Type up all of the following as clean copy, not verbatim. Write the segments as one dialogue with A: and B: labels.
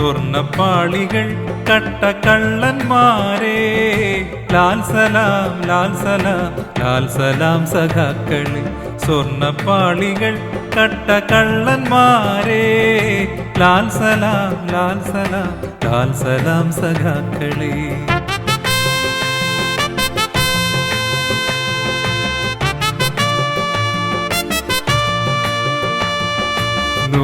A: സ്വർണപ്പാളികൾ കട്ട കള്ളന്മാരെ ലാൽ സലാം ലാൽ സലാം ലാൽ സലാം സഖാക്കളെ സ്വർണപ്പാളികൾ കട്ട കള്ളന്മാരെ ലാൽ സലാം ലാൽ സലാം ലാൽ സലാം സഖാക്കളെ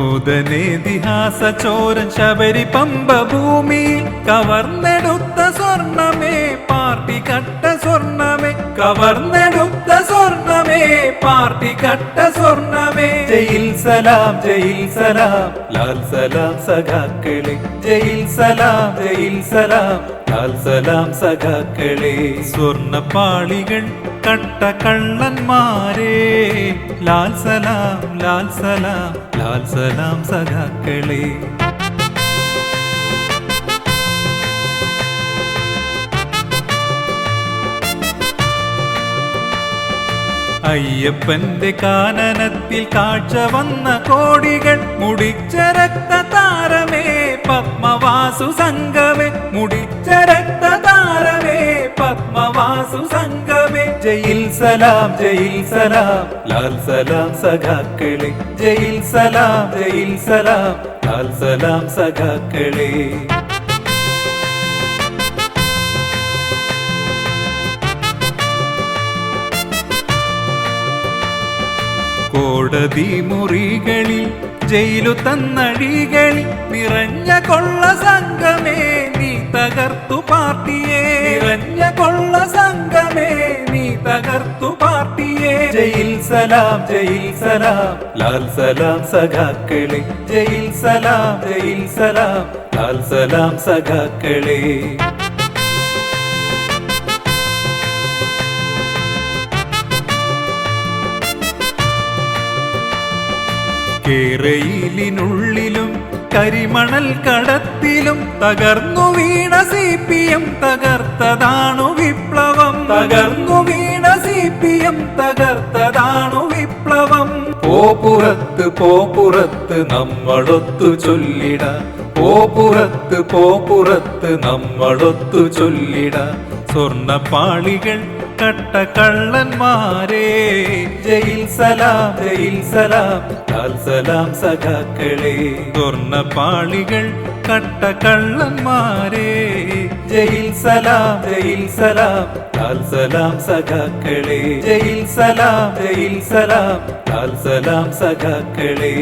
A: നൂതനേതിഹാസ ചോരൻ ശബരി പമ്പ ഭൂമിയിൽ കവർന്നെടുത്ത സ്വർണമേ പാർട്ടി കട്ട സ്വർണമേ കവർന്നെടുത്ത സ്വർണമേ പാർട്ടി കട്ട സ്വർണമേ ജയിൽ സലാം ലാൽ സലാം സഖാക്കളെ ജയിൽ സലാം ലാൽ സലാം സഖാക്കളെ സ്വർണപ്പാളികൾ കട്ട കള്ളന്മാരെ ലാൽ സലാം ലാൽ സലാം ലാൽ സലാം സഖാക്കളെ അയ്യപ്പന്റെ കാനനത്തിൽ കാഴ്ച വന്ന കോടികൾ മുടിച്ച രക്തതാരമേ പത്മവാസു സംഘമേ മുടിച്ച രക്തതാരമേ പത്മവാസു സംഘമേ ജയിൽ സലാം ലാൽ സലാം സഖാക്കളെ ജയിൽ സലാം ലാൽ സലാം സഖാക്കളെ കോടതി മുറികളിൽ ജയിലു തന്നഴികളിൽ നിറഞ്ഞ കൊള്ള സംഘമേ നീ തകർത്തു പാർട്ടിയെ നിറഞ്ഞ കൊള്ള സംഘമേ നീ തകർത്തു പാർട്ടിയെ ജയിൽ സലാം ലാൽ സലാം സഖാക്കളെ ജയിൽ സലാം ലാൽ സലാം സഖാക്കളെ കേരയിലിനുള്ളിലും കരിമണൽ കടത്തിലും തകർന്നു വീണ CPM തകർത്തതാണു വിപ്ലവം തകർന്നു വീണ CPM തകർത്തതാണു വിപ്ലവം പോപ്പുറത്ത് നമ്മളൊത്തു ചൊല്ലിട പോപ്പുറത്ത് നമ്മളൊത്തു ചൊല്ലിട സ്വർണപ്പാളികൾ കട്ട കള്ളന്മാരെ ജയിൽ സലാം ലാൽ സലാം സഖാക്കളെ സ്വർണപ്പാളികൾ കട്ട കള്ളന്മാരെ ജയിൽ സലാം ലാൽ സലാം സഖാക്കളെ ജയിൽ സലാം ലാൽ സലാം സഖാക്കളെ